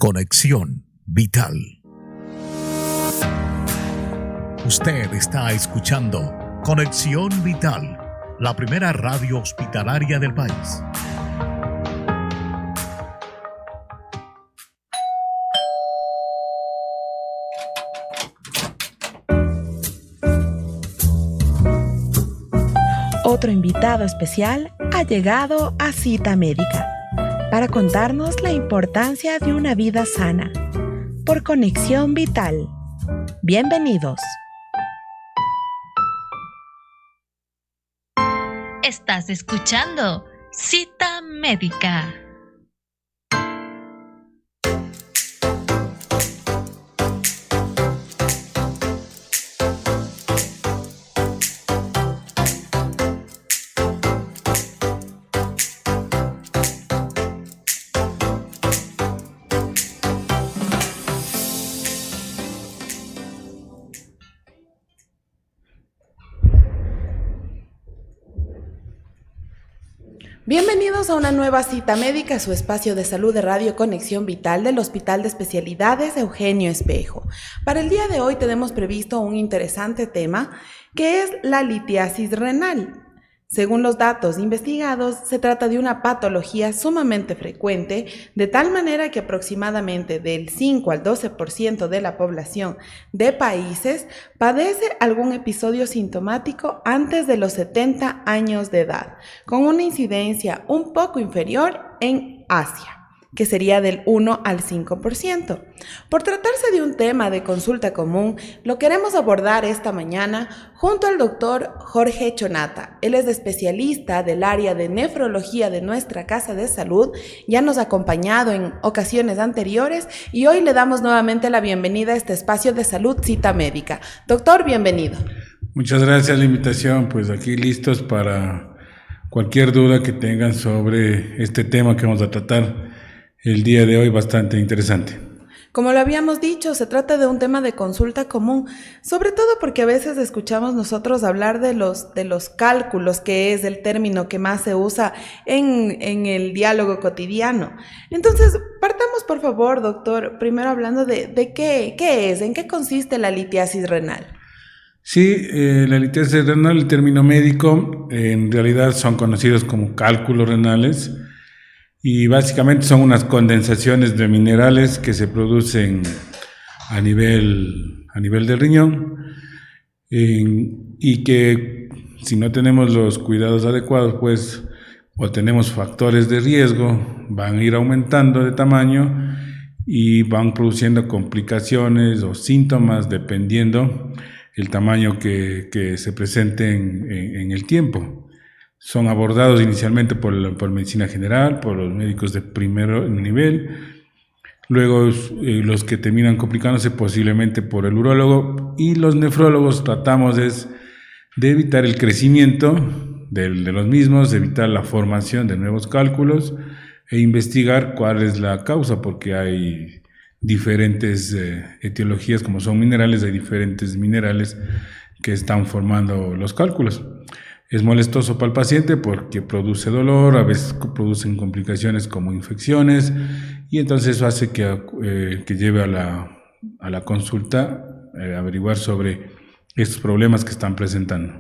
Conexión Vital. Usted está escuchando Conexión Vital, la primera radio hospitalaria del país. Otro invitado especial ha llegado a Cita Médica para contarnos la importancia de una vida sana por Conexión Vital. Bienvenidos. Estás escuchando Cita Médica. Bienvenidos a una nueva Cita Médica, su espacio de salud de Radio Conexión Vital del Hospital de Especialidades Eugenio Espejo. Para el día de hoy tenemos previsto un interesante tema que es la litiasis renal. Según los datos investigados, se trata de una patología sumamente frecuente, de tal manera que aproximadamente del 5 al 12% de la población de países padece algún episodio sintomático antes de los 70 años de edad, con una incidencia un poco inferior en Asia, que sería del 1 al 5%. Por tratarse de un tema de consulta común, lo queremos abordar esta mañana junto al doctor Jorge Chonata. Él es especialista del área de nefrología de nuestra Casa de Salud, ya nos ha acompañado en ocasiones anteriores y hoy le damos nuevamente la bienvenida a este espacio de salud Cita Médica. Doctor, bienvenido. Muchas gracias por la invitación, pues aquí listos para cualquier duda que tengan sobre este tema que vamos a tratar el día de hoy, bastante interesante. Como lo habíamos dicho, se trata de un tema de consulta común, sobre todo porque a veces escuchamos nosotros hablar de los cálculos, que es el término que más se usa en el diálogo cotidiano. Entonces, partamos por favor, doctor, primero hablando de qué es, en qué consiste la litiasis renal. Sí, la litiasis renal, el término médico, en realidad son conocidos como cálculos renales, y básicamente son unas condensaciones de minerales que se producen a nivel del riñón y que si no tenemos los cuidados adecuados, pues o tenemos factores de riesgo, van a ir aumentando de tamaño y van produciendo complicaciones o síntomas dependiendo el tamaño que se presente en el tiempo. Son abordados inicialmente por medicina general, por los médicos de primer nivel, luego los que terminan complicándose posiblemente por el urólogo, y los nefrólogos tratamos de evitar el crecimiento de los mismos, evitar la formación de nuevos cálculos e investigar cuál es la causa, porque hay diferentes etiologías, como son minerales, hay diferentes minerales que están formando los cálculos. Es molestoso para el paciente porque produce dolor, a veces producen complicaciones como infecciones, y entonces eso hace que lleve a la consulta averiguar sobre estos problemas que están presentando.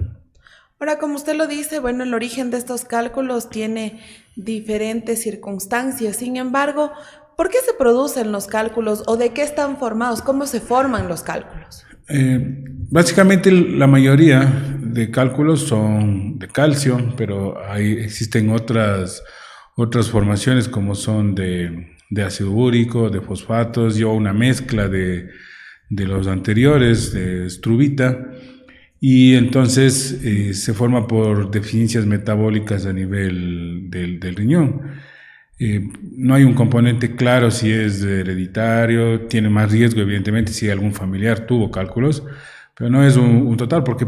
Ahora, como usted lo dice, bueno, el origen de estos cálculos tiene diferentes circunstancias. Sin embargo, ¿por qué se producen los cálculos o de qué están formados? ¿Cómo se forman los cálculos? Básicamente la mayoría de cálculos son de calcio, pero existen otras formaciones como son de ácido úrico, de fosfatos, o una mezcla de los anteriores, de struvita, y entonces se forma por deficiencias metabólicas a nivel del riñón. No hay un componente claro si es hereditario, tiene más riesgo evidentemente si algún familiar tuvo cálculos, pero no es un total, porque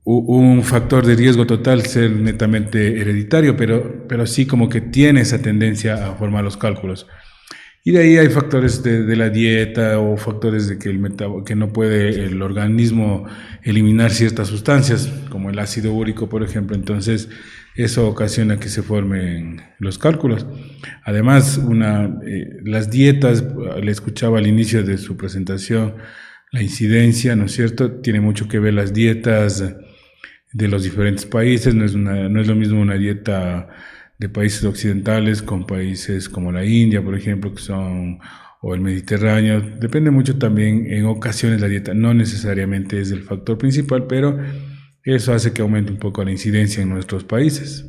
un factor de riesgo total ser netamente hereditario, pero sí como que tiene esa tendencia a formar los cálculos. Y de ahí hay factores de la dieta o factores de que no puede el organismo eliminar ciertas sustancias, como el ácido úrico, por ejemplo. Entonces, eso ocasiona que se formen los cálculos. Además, las dietas, le escuchaba al inicio de su presentación, la incidencia, ¿no es cierto? Tiene mucho que ver las dietas de los diferentes países. No es lo mismo una dieta de países occidentales con países como la India, por ejemplo, o el Mediterráneo. Depende mucho también en ocasiones la dieta, no necesariamente es el factor principal, pero eso hace que aumente un poco la incidencia en nuestros países.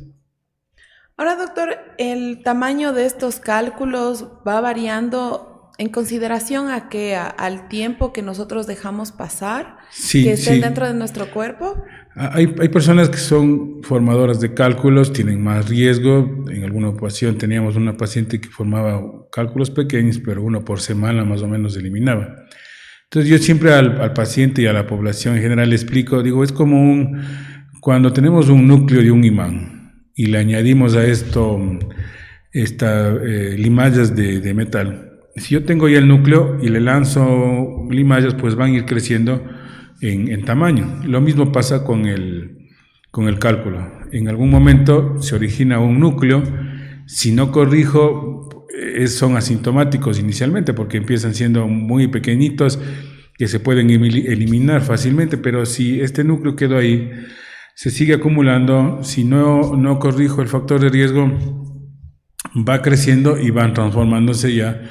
Ahora, doctor, ¿el tamaño de estos cálculos va variando en consideración a qué? ¿Al tiempo que nosotros dejamos pasar? Sí, ¿Que estén sí. dentro de nuestro cuerpo? Hay personas que son formadoras de cálculos, tienen más riesgo. En alguna ocasión teníamos una paciente que formaba cálculos pequeños, pero uno por semana más o menos eliminaba. Entonces yo siempre al paciente y a la población en general le explico, digo, es como cuando tenemos un núcleo de un imán y le añadimos a esto limallas de metal. Si yo tengo ya el núcleo y le lanzo limallas, pues van a ir creciendo en tamaño. Lo mismo pasa con el cálculo. En algún momento se origina un núcleo, si no corrijo, son asintomáticos inicialmente porque empiezan siendo muy pequeñitos que se pueden eliminar fácilmente, pero si este núcleo quedó ahí, se sigue acumulando, si no corrijo el factor de riesgo, va creciendo y van transformándose ya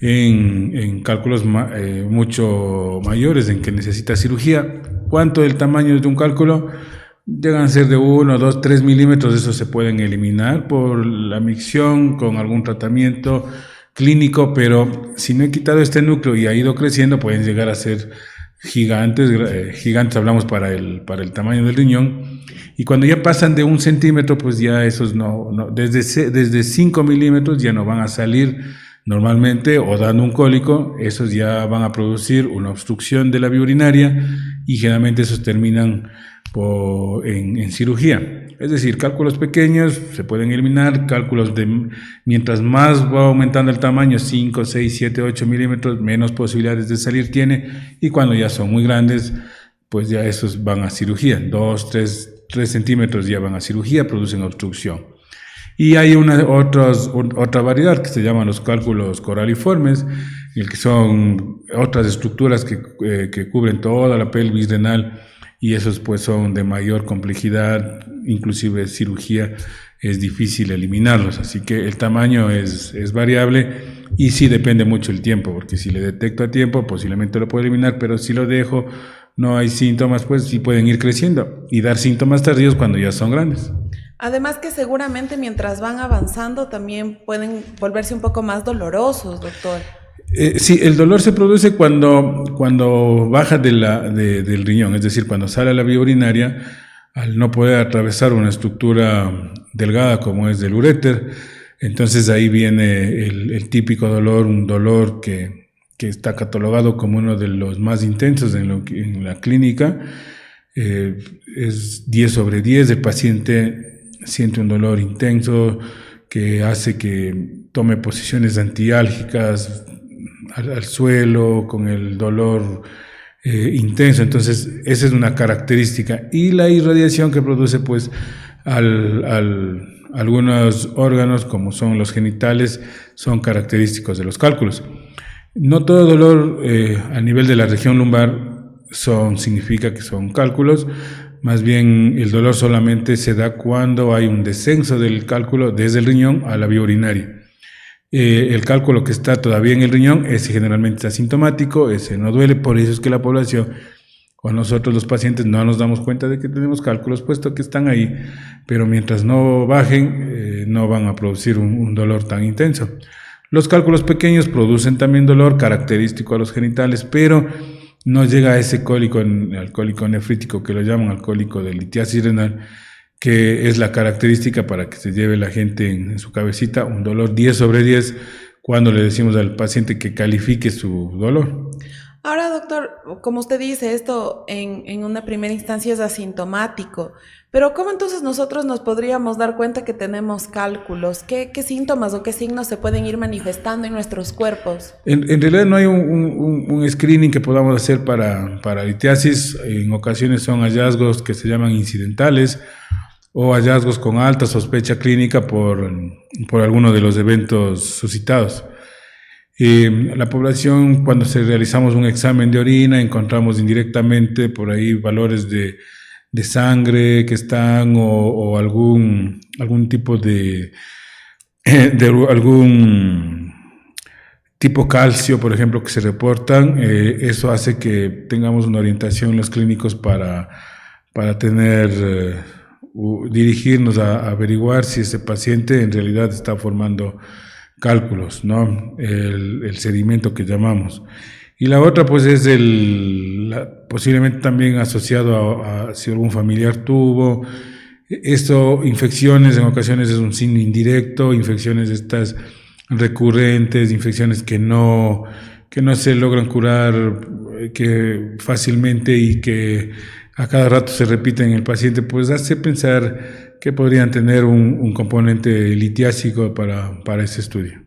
en cálculos mucho mayores, en que necesita cirugía. ¿Cuánto del tamaño de un cálculo? Llegan a ser de 1, 2, 3 milímetros. Eso se pueden eliminar por la micción con algún tratamiento clínico, pero si no he quitado este núcleo y ha ido creciendo, pueden llegar a ser gigantes, hablamos para el tamaño del riñón. Y cuando ya pasan de 1 centímetro, pues ya esos desde 5 milímetros ya no van a salir normalmente o dando un cólico. Esos ya van a producir una obstrucción de la vía urinaria y generalmente esos terminan en cirugía. Es decir, cálculos pequeños se pueden eliminar, cálculos mientras más va aumentando el tamaño, 5, 6, 7, 8 milímetros, menos posibilidades de salir tiene, y cuando ya son muy grandes, pues ya esos van a cirugía, 2, 3 centímetros ya van a cirugía, producen obstrucción. Y hay otra variedad que se llaman los cálculos coraliformes, que son otras estructuras que cubren toda la pelvis renal, y esos pues son de mayor complejidad, inclusive cirugía es difícil eliminarlos, así que el tamaño es variable y sí depende mucho el tiempo, porque si le detecto a tiempo posiblemente lo puedo eliminar, pero si lo dejo, no hay síntomas, pues sí pueden ir creciendo y dar síntomas tardíos cuando ya son grandes. Además que seguramente mientras van avanzando también pueden volverse un poco más dolorosos, doctor. Sí, el dolor se produce cuando baja del riñón, es decir, cuando sale a la vía urinaria, al no poder atravesar una estructura delgada como es del uréter. Entonces ahí viene el típico dolor, un dolor que está catalogado como uno de los más intensos en la clínica. Es 10 sobre 10, el paciente siente un dolor intenso que hace que tome posiciones antiálgicas al suelo, con el dolor intenso. Entonces esa es una característica, y la irradiación que produce pues algunos órganos como son los genitales son característicos de los cálculos. No todo dolor a nivel de la región lumbar significa que son cálculos, más bien el dolor solamente se da cuando hay un descenso del cálculo desde el riñón a la vía urinaria. El cálculo que está todavía en el riñón, ese generalmente es asintomático, ese no duele, por eso es que la población o nosotros los pacientes no nos damos cuenta de que tenemos cálculos, puesto que están ahí, pero mientras no bajen, no van a producir un dolor tan intenso. Los cálculos pequeños producen también dolor característico a los genitales, pero no llega a ese al cólico nefrítico que lo llaman, al cólico de litiasis renal, que es la característica para que se lleve la gente en su cabecita un dolor 10 sobre 10 cuando le decimos al paciente que califique su dolor. Ahora, doctor, como usted dice, esto en una primera instancia es asintomático, pero ¿cómo entonces nosotros nos podríamos dar cuenta que tenemos cálculos? ¿Qué síntomas o qué signos se pueden ir manifestando en nuestros cuerpos? En realidad no hay un screening que podamos hacer para litiasis. En ocasiones son hallazgos que se llaman incidentales o hallazgos con alta sospecha clínica por alguno de los eventos suscitados. La población, cuando realizamos un examen de orina, encontramos indirectamente por ahí valores de sangre que están o algún tipo de algún tipo calcio, por ejemplo, que se reportan. Eso hace que tengamos una orientación en los clínicos para dirigirnos a averiguar si ese paciente en realidad está formando cálculos, ¿no? El sedimento que llamamos. Y la otra, pues, es posiblemente también asociado a si algún familiar tuvo. Infecciones en ocasiones es un signo indirecto, infecciones estas recurrentes, infecciones que no se logran curar que fácilmente y que a cada rato se repiten en el paciente, pues hace pensar que podrían tener un componente litiásico para ese estudio.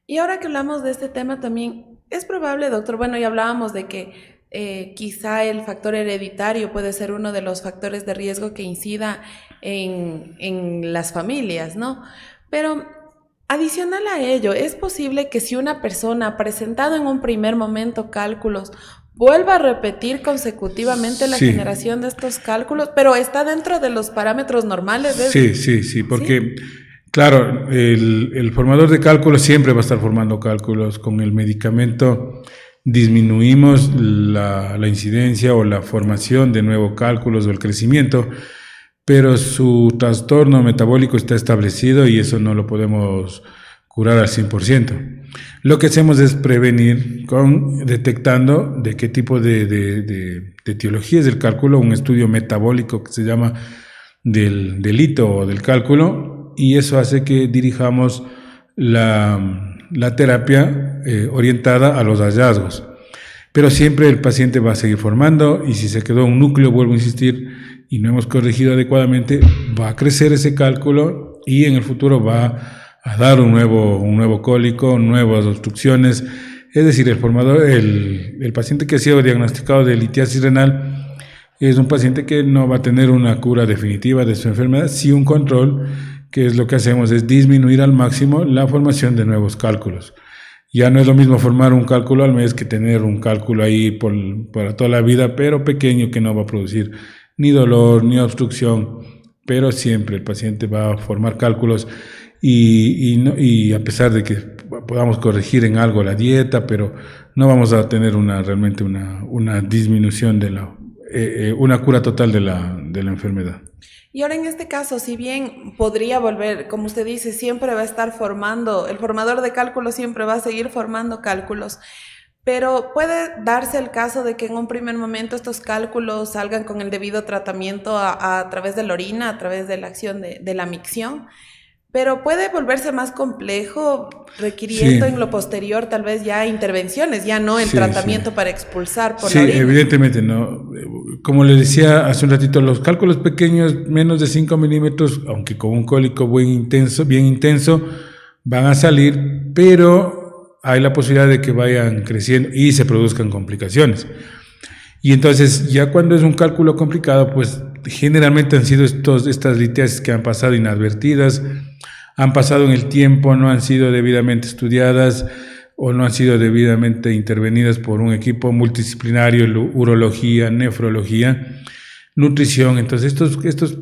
Y ahora que hablamos de este tema también, es probable, doctor, bueno, ya hablábamos de que quizá el factor hereditario puede ser uno de los factores de riesgo que incida en las familias, ¿no? Pero adicional a ello, ¿es posible que si una persona ha presentado en un primer momento cálculos, vuelva a repetir consecutivamente la generación de estos cálculos, pero está dentro de los parámetros normales? Sí, porque, claro, el formador de cálculos siempre va a estar formando cálculos. Con el medicamento disminuimos la incidencia o la formación de nuevos cálculos o el crecimiento, pero su trastorno metabólico está establecido y eso no lo podemos curar al 100%. Lo que hacemos es prevenir detectando de qué tipo de etiología es el cálculo, un estudio metabólico que se llama del hito o del cálculo, y eso hace que dirijamos la terapia orientada a los hallazgos. Pero siempre el paciente va a seguir formando, y si se quedó un núcleo, vuelvo a insistir, y no hemos corregido adecuadamente, va a crecer ese cálculo y en el futuro va a dar un nuevo cólico, nuevas obstrucciones. Es decir, el paciente que ha sido diagnosticado de litiasis renal es un paciente que no va a tener una cura definitiva de su enfermedad, sí un control, que es lo que hacemos, es disminuir al máximo la formación de nuevos cálculos. Ya no es lo mismo formar un cálculo al mes que tener un cálculo ahí para toda la vida, pero pequeño, que no va a producir ni dolor ni obstrucción, pero siempre el paciente va a formar cálculos. Y a pesar de que podamos corregir en algo la dieta, pero no vamos a tener realmente una disminución una cura total de la enfermedad. Y ahora en este caso, si bien podría volver, como usted dice, siempre va a estar formando, el formador de cálculos siempre va a seguir formando cálculos, pero puede darse el caso de que en un primer momento estos cálculos salgan con el debido tratamiento a través de la orina, a través de la acción de la micción. Pero puede volverse más complejo, requiriendo en lo posterior tal vez ya intervenciones, ya no el tratamiento para expulsar por la orina. Sí, evidentemente no. Como le decía hace un ratito, los cálculos pequeños, menos de 5 milímetros, aunque con un cólico bien intenso, van a salir, pero hay la posibilidad de que vayan creciendo y se produzcan complicaciones. Y entonces, ya cuando es un cálculo complicado, pues generalmente han sido estas litiasis que han pasado inadvertidas, han pasado en el tiempo, no han sido debidamente estudiadas o no han sido debidamente intervenidas por un equipo multidisciplinario, urología, nefrología, nutrición. Entonces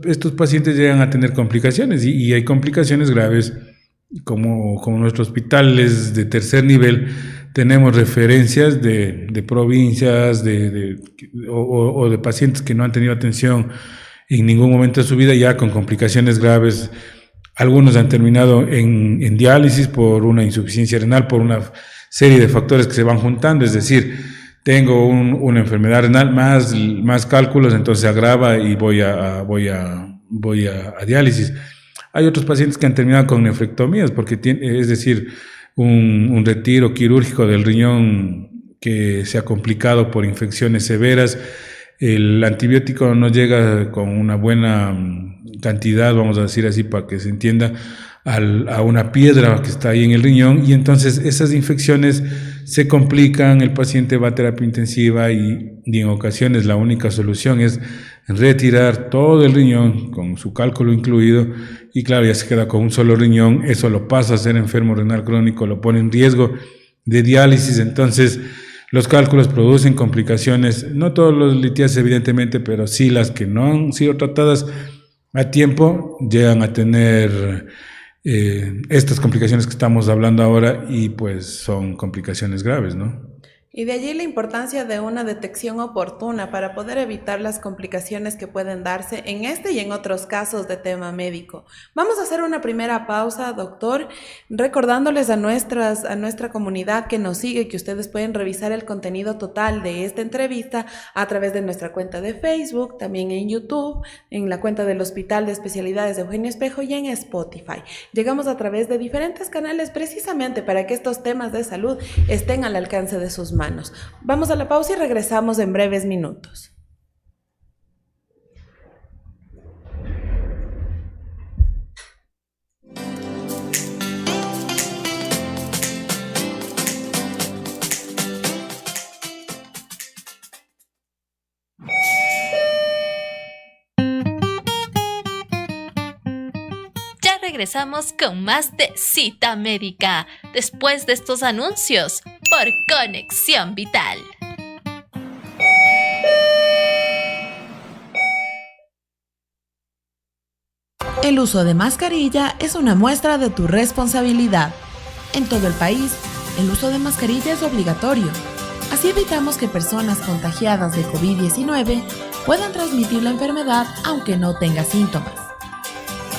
estos pacientes llegan a tener complicaciones y hay complicaciones graves, como nuestro hospital es de tercer nivel. Tenemos referencias de provincias o de pacientes que no han tenido atención en ningún momento de su vida, ya con complicaciones graves. Algunos han terminado en diálisis por una insuficiencia renal, por una serie de factores que se van juntando. Es decir, tengo una enfermedad renal más cálculos, entonces se agrava y voy a diálisis. Hay otros pacientes que han terminado con nefrectomías, es decir, un retiro quirúrgico del riñón que se ha complicado por infecciones severas. El antibiótico no llega con una buena cantidad, vamos a decir así para que se entienda, a una piedra que está ahí en el riñón, y entonces esas infecciones se complican, el paciente va a terapia intensiva y en ocasiones la única solución es retirar todo el riñón con su cálculo incluido, y claro, ya se queda con un solo riñón. Eso lo pasa a ser enfermo renal crónico, lo pone en riesgo de diálisis. Entonces los cálculos producen complicaciones, no todos los litiasis evidentemente, pero sí las que no han sido tratadas a tiempo llegan a tener estas complicaciones que estamos hablando ahora, y pues son complicaciones graves, ¿no? Y de allí la importancia de una detección oportuna para poder evitar las complicaciones que pueden darse en este y en otros casos de tema médico. Vamos a hacer una primera pausa, doctor, recordándoles a nuestra comunidad que nos sigue que ustedes pueden revisar el contenido total de esta entrevista a través de nuestra cuenta de Facebook, también en YouTube, en la cuenta del Hospital de Especialidades de Eugenio Espejo y en Spotify. Llegamos a través de diferentes canales precisamente para que estos temas de salud estén al alcance de sus manos. Vamos a la pausa y regresamos en breves minutos. Ya regresamos con más de Cita Médica después de estos anuncios por Conexión Vital. El uso de mascarilla es una muestra de tu responsabilidad. En todo el país, el uso de mascarilla es obligatorio. Así evitamos que personas contagiadas de COVID-19 puedan transmitir la enfermedad aunque no tenga síntomas.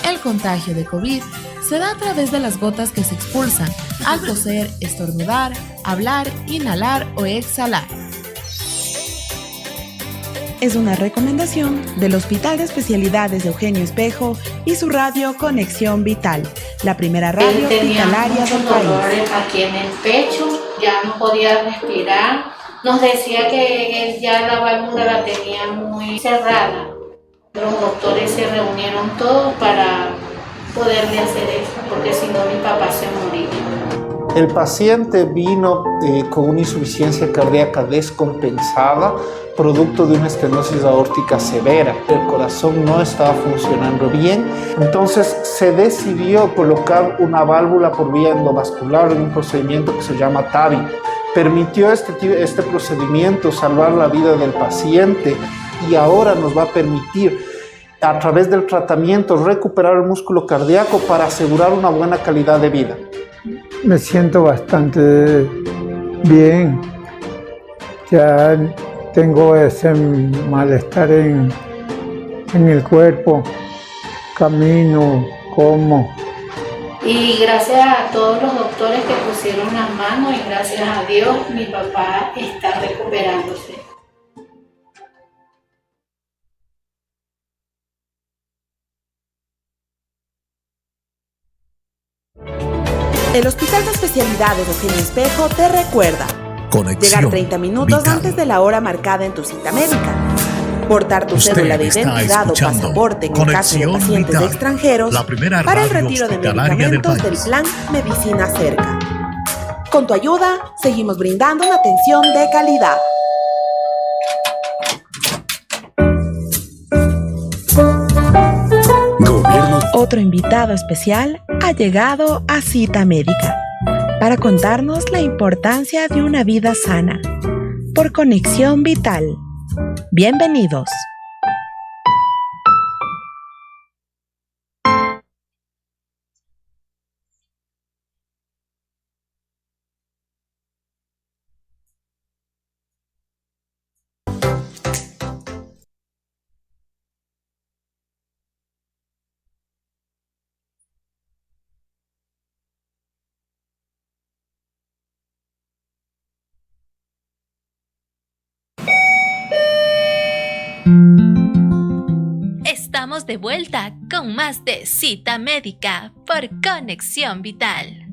El contagio de COVID se da a través de las gotas que se expulsan al toser, estornudar, hablar, inhalar o exhalar. Es una recomendación del Hospital de Especialidades de Eugenio Espejo y su radio Conexión Vital, la primera radio hospitalaria del país. Dolores aquí en el pecho, ya no podía respirar. Nos decía que él ya la válvula la tenía muy cerrada. Los doctores se reunieron todos para poderle hacer eso, porque si no mi papá se moría. El paciente vino con una insuficiencia cardíaca descompensada, producto de una estenosis aórtica severa. El corazón no estaba funcionando bien, entonces se decidió colocar una válvula por vía endovascular en un procedimiento que se llama TAVI. Permitió este procedimiento salvar la vida del paciente y ahora nos va a permitir, a través del tratamiento, recuperar el músculo cardíaco para asegurar una buena calidad de vida. Me siento bastante bien. Ya tengo ese malestar en el cuerpo. Camino, como. Y gracias a todos los doctores que pusieron las manos y gracias a Dios mi papá está recuperándose. El Hospital de Especialidades de Eugenio Espejo te recuerda llegar 30 minutos Vital. antes de la hora marcada en tu cita médica. Portar tu cédula de Usted está identidad o escuchando pasaporte en el caso de Conexión pacientes Vital, extranjeros la primera para el radio retiro de hospitalaria del medicamentos del país. Plan Medicina Cerca. Con tu ayuda, seguimos brindando una atención de calidad. Otro invitado especial ha llegado a Cita Médica para contarnos la importancia de una vida sana por Conexión Vital. Bienvenidos. Estamos de vuelta con más de Cita Médica por Conexión Vital.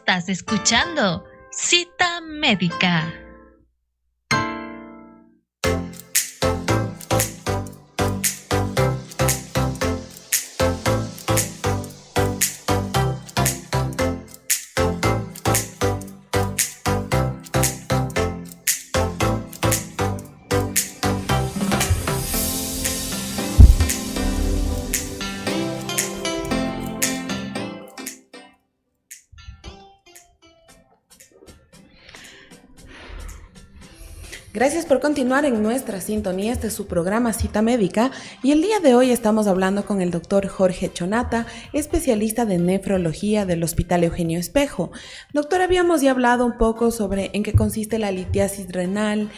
Estás escuchando Cita Médica. Gracias por continuar en nuestra sintonía. Este es su programa Cita Médica y el día de hoy estamos hablando con el doctor Jorge Chonata, especialista de nefrología del Hospital Eugenio Espejo. Doctor, habíamos ya hablado un poco sobre en qué consiste la litiasis renal,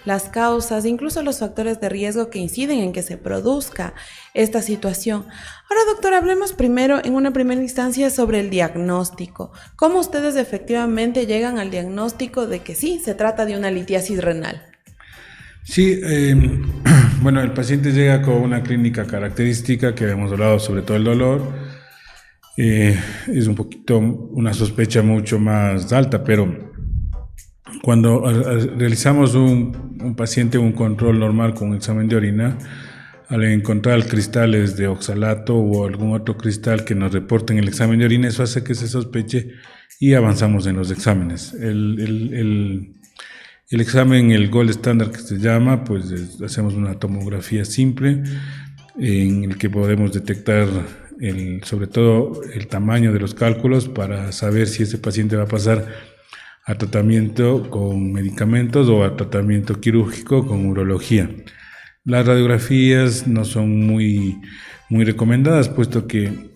las causas, incluso los factores de riesgo que inciden en que se produzca esta situación. Ahora, doctor, hablemos primero, en una primera instancia, sobre el diagnóstico. ¿Cómo ustedes efectivamente llegan al diagnóstico de que sí, se trata de una litiasis renal? Sí, bueno, el paciente llega con una clínica característica que hemos hablado, sobre todo el dolor. Es un poquito una sospecha mucho más alta, pero cuando realizamos un paciente un control normal con un examen de orina, al encontrar cristales de oxalato o algún otro cristal que nos reporte en el examen de orina, eso hace que se sospeche y avanzamos en los exámenes. El examen, el gold standard que se llama, pues hacemos una tomografía simple en el que podemos detectar sobre todo el tamaño de los cálculos para saber si ese paciente va a pasar a tratamiento con medicamentos o a tratamiento quirúrgico con urología. Las radiografías no son muy recomendadas, puesto que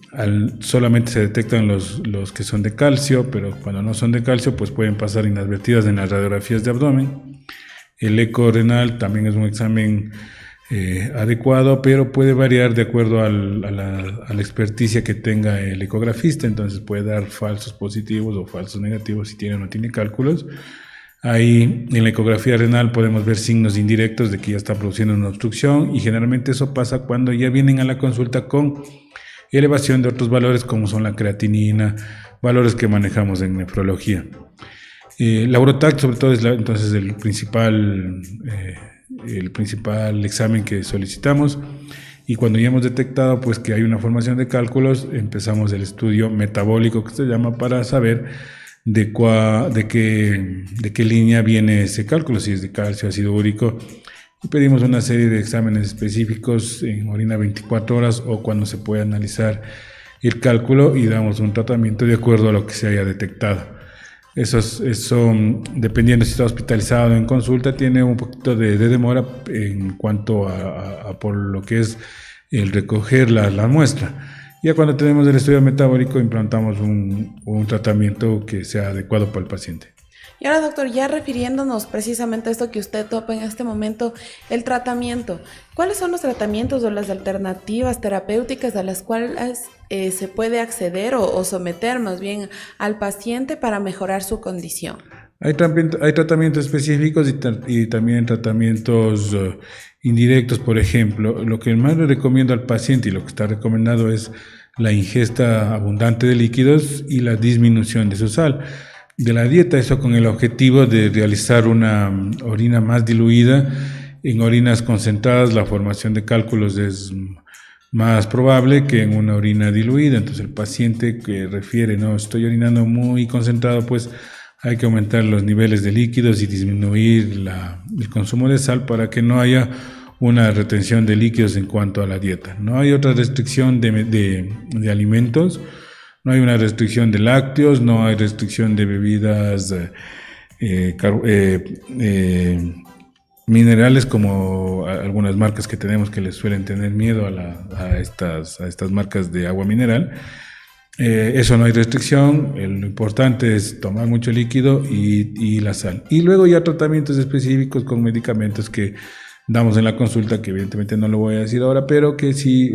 solamente se detectan los que son de calcio, pero cuando no son de calcio pues pueden pasar inadvertidas en las radiografías de abdomen. El eco renal también es un examen adecuado, pero puede variar de acuerdo a la experticia que tenga el ecografista, entonces puede dar falsos positivos o falsos negativos si tiene o no tiene cálculos. Ahí en la ecografía renal podemos ver signos indirectos de que ya está produciendo una obstrucción y generalmente eso pasa cuando ya vienen a la consulta con elevación de otros valores como son la creatinina, valores que manejamos en nefrología. La Urotac sobre todo es entonces el principal examen que solicitamos, y cuando ya hemos detectado pues que hay una formación de cálculos, empezamos el estudio metabólico que se llama para saber de qué línea viene ese cálculo, si es de calcio, ácido úrico, y pedimos una serie de exámenes específicos en orina 24 horas o cuando se puede analizar el cálculo y damos un tratamiento de acuerdo a lo que se haya detectado. Eso dependiendo si está hospitalizado o en consulta, tiene un poquito de demora en cuanto a por lo que es el recoger la muestra. Ya cuando tenemos el estudio metabólico implantamos un tratamiento que sea adecuado para el paciente. Y ahora, doctor, ya refiriéndonos precisamente a esto que usted topa en este momento, el tratamiento. ¿Cuáles son los tratamientos o las alternativas terapéuticas a las cuales se puede acceder o someter más bien al paciente para mejorar su condición? Hay tratamientos específicos y también tratamientos indirectos. Por ejemplo, lo que más le recomiendo al paciente y lo que está recomendado es la ingesta abundante de líquidos y la disminución de su sal de la dieta, eso con el objetivo de realizar una orina más diluida. En orinas concentradas la formación de cálculos es más probable que en una orina diluida, entonces el paciente que refiere, no, estoy orinando muy concentrado, pues hay que aumentar los niveles de líquidos y disminuir el consumo de sal para que no haya una retención de líquidos en cuanto a la dieta. No hay otra restricción de alimentos. No hay una restricción de lácteos, no hay restricción de bebidas minerales como algunas marcas que tenemos que les suelen tener miedo a estas marcas de agua mineral. Eso no hay restricción, lo importante es tomar mucho líquido y la sal. Y luego ya tratamientos específicos con medicamentos que damos en la consulta, que evidentemente no lo voy a decir ahora, pero que sí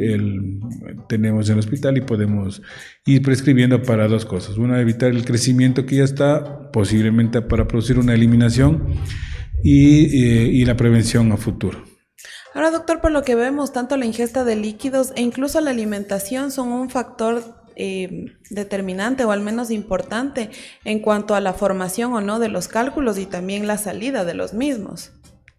tenemos en el hospital y podemos ir prescribiendo para dos cosas. Una, evitar el crecimiento que ya está, posiblemente para producir una eliminación, y la prevención a futuro. Ahora, doctor, por lo que vemos, tanto la ingesta de líquidos e incluso la alimentación son un factor determinante o al menos importante en cuanto a la formación o no de los cálculos y también la salida de los mismos.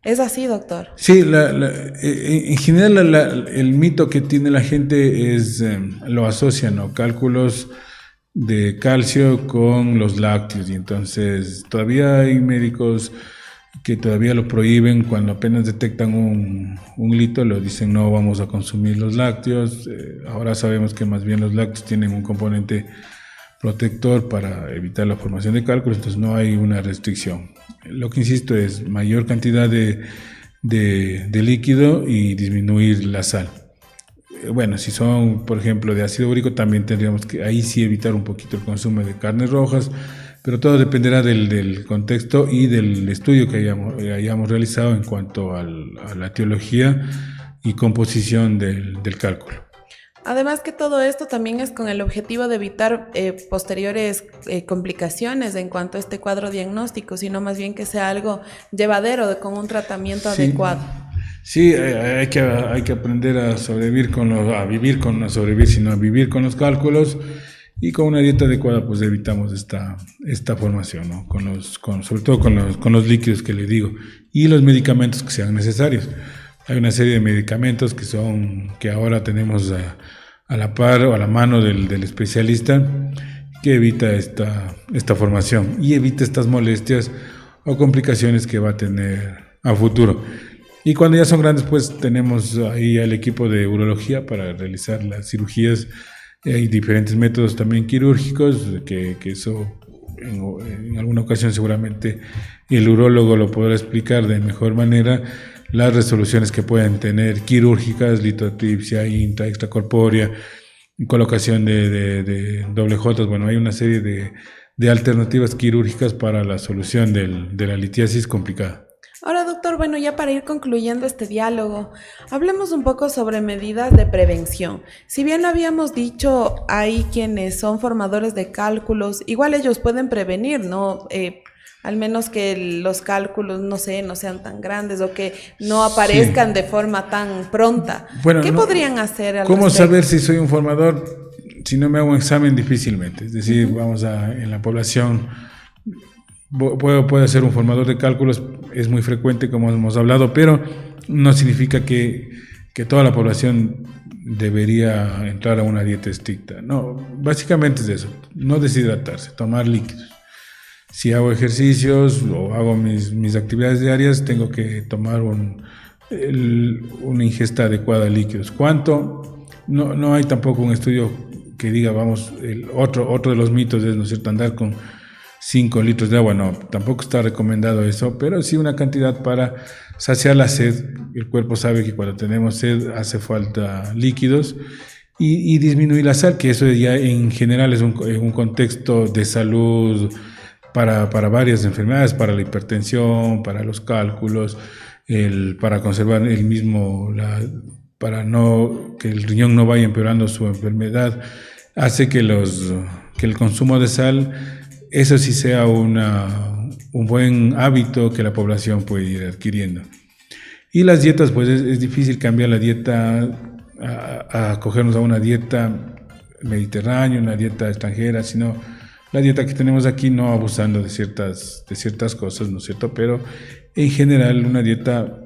¿Es así, doctor? Sí, en general el mito que tiene la gente es, lo asocian, ¿no? Cálculos de calcio con los lácteos, y entonces todavía hay médicos que todavía lo prohíben cuando apenas detectan un lito, lo dicen no vamos a consumir los lácteos. Ahora sabemos que más bien los lácteos tienen un componente protector para evitar la formación de cálculos, entonces no hay una restricción. Lo que insisto es mayor cantidad de líquido y disminuir la sal. Bueno, si son, por ejemplo, de ácido úrico, también tendríamos que ahí sí evitar un poquito el consumo de carnes rojas, pero todo dependerá del contexto y del estudio que hayamos realizado en cuanto a la etiología y composición del cálculo. Además que todo esto también es con el objetivo de evitar posteriores complicaciones en cuanto a este cuadro diagnóstico, sino más bien que sea algo llevadero con un tratamiento adecuado. Sí, hay que aprender a sobrevivir a vivir con los cálculos, y con una dieta adecuada pues evitamos esta formación, ¿no? Sobre todo con los líquidos que le digo, y los medicamentos que sean necesarios. Hay una serie de medicamentos que ahora tenemos a la par o a la mano del especialista, que evita esta formación y evita estas molestias o complicaciones que va a tener a futuro. Y cuando ya son grandes, pues tenemos ahí al equipo de urología para realizar las cirugías. Hay diferentes métodos también quirúrgicos, que eso en alguna ocasión seguramente el urólogo lo podrá explicar de mejor manera, las resoluciones que pueden tener quirúrgicas, litotripsia, extracorpórea, colocación de doble J. Bueno, hay una serie de alternativas quirúrgicas para la solución de la litiasis complicada. Ahora, doctor, bueno, ya para ir concluyendo este diálogo, hablemos un poco sobre medidas de prevención. Si bien lo habíamos dicho, hay quienes son formadores de cálculos, igual ellos pueden prevenir, ¿no? Al menos que los cálculos, no sean tan grandes o que no aparezcan de forma tan pronta. Bueno, ¿qué podrían hacer? ¿Cómo respecto? Saber si soy un formador si no me hago un examen? Difícilmente. Es decir, en la población puede ser un formador de cálculos, es muy frecuente como hemos hablado, pero no significa que toda la población debería entrar a una dieta estricta. No, básicamente es eso, no deshidratarse, tomar líquidos. Si hago ejercicios o hago mis actividades diarias, tengo que tomar una ingesta adecuada de líquidos. ¿Cuánto? No hay tampoco un estudio que diga, otro de los mitos es, ¿no es cierto?, andar con 5 litros de agua. No, tampoco está recomendado eso, pero sí una cantidad para saciar la sed. El cuerpo sabe que cuando tenemos sed hace falta líquidos, y disminuir la sal, que eso ya en general es un contexto de salud para varias enfermedades, para la hipertensión, para los cálculos, para conservar para que el riñón no vaya empeorando su enfermedad, hace que el consumo de sal, eso sí sea un buen hábito que la población puede ir adquiriendo. Y las dietas, pues es difícil cambiar la dieta a acogernos a una dieta mediterránea, una dieta extranjera, sino la dieta que tenemos aquí, no abusando de ciertas cosas, ¿no es cierto? Pero en general una dieta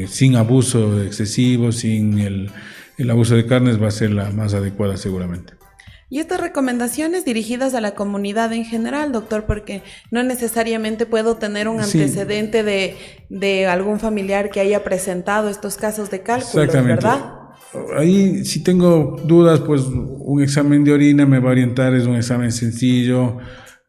sin abuso excesivo, sin el abuso de carnes, va a ser la más adecuada seguramente. Y estas recomendaciones dirigidas a la comunidad en general, doctor, porque no necesariamente puedo tener un antecedente de algún familiar que haya presentado estos casos de cálculos, ¿verdad? Ahí, si tengo dudas, pues un examen de orina me va a orientar. Es un examen sencillo,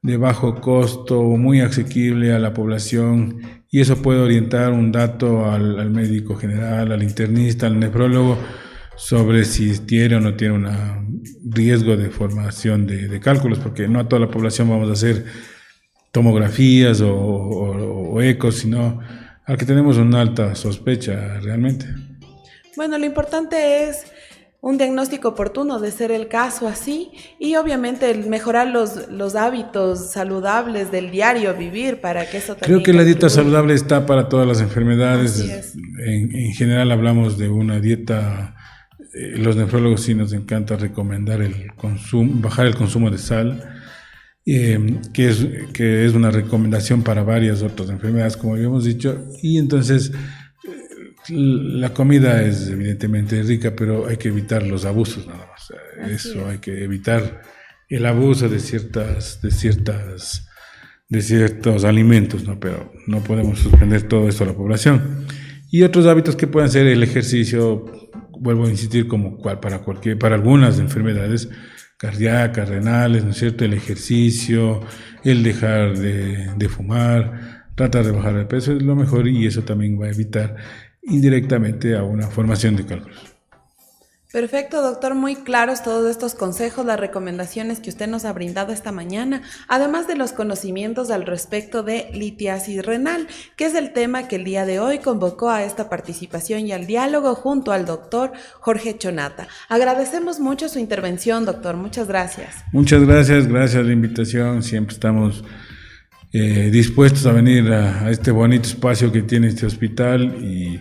de bajo costo, muy asequible a la población, y eso puede orientar un dato al médico general, al internista, al nefrólogo, sobre si tiene o no tiene un riesgo de formación de cálculos, porque no a toda la población vamos a hacer tomografías o ecos, sino al que tenemos una alta sospecha realmente. Bueno, lo importante es un diagnóstico oportuno de ser el caso así, y obviamente mejorar los hábitos saludables del diario vivir para que eso también... Creo que la dieta saludable está para todas las enfermedades. En general hablamos de una dieta los nefrólogos sí nos encanta recomendar bajar el consumo de sal, que es una recomendación para varias otras enfermedades, como habíamos dicho, y entonces la comida es evidentemente rica, pero hay que evitar los abusos nada más. Hay que evitar el abuso de ciertos alimentos, ¿no? Pero no podemos suspender todo esto a la población. Y otros hábitos que pueden ser el ejercicio, vuelvo a insistir, para algunas enfermedades cardíacas, renales, ¿no es cierto? El ejercicio, el dejar de fumar, tratar de bajar de peso es lo mejor, y eso también va a evitar indirectamente a una formación de cálculos. Perfecto, doctor, muy claros todos estos consejos, las recomendaciones que usted nos ha brindado esta mañana, además de los conocimientos al respecto de litiasis renal, que es el tema que el día de hoy convocó a esta participación y al diálogo junto al doctor Jorge Chonata. Agradecemos mucho su intervención, doctor, muchas gracias. Muchas gracias, gracias a la invitación, siempre estamos dispuestos a venir a este bonito espacio que tiene este hospital y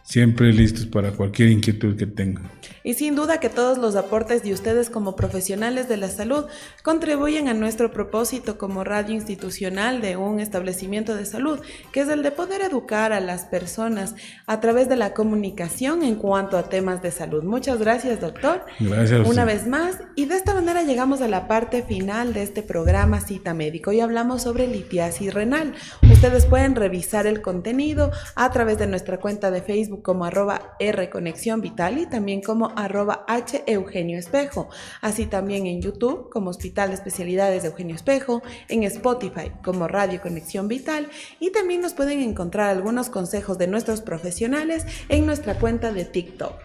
siempre listos para cualquier inquietud que tengan. Y sin duda que todos los aportes de ustedes como profesionales de la salud contribuyen a nuestro propósito como radio institucional de un establecimiento de salud, que es el de poder educar a las personas a través de la comunicación en cuanto a temas de salud. Muchas gracias, doctor. Gracias a usted. Una vez más, y de esta manera llegamos a la parte final de este programa Cita Médico y hablamos sobre litiasis renal. Ustedes pueden revisar el contenido a través de nuestra cuenta de Facebook como @rconexionvital y también como @HEugenioEspejo, así también en YouTube como Hospital de Especialidades de Eugenio Espejo, en Spotify como Radio Conexión Vital, y también nos pueden encontrar algunos consejos de nuestros profesionales en nuestra cuenta de TikTok.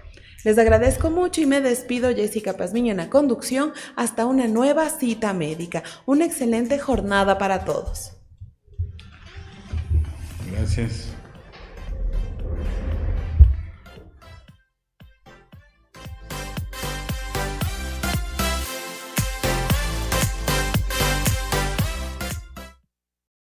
Les agradezco mucho y me despido, Jessica Pazmiño en la conducción, hasta una nueva cita médica. Una excelente jornada para todos. Gracias.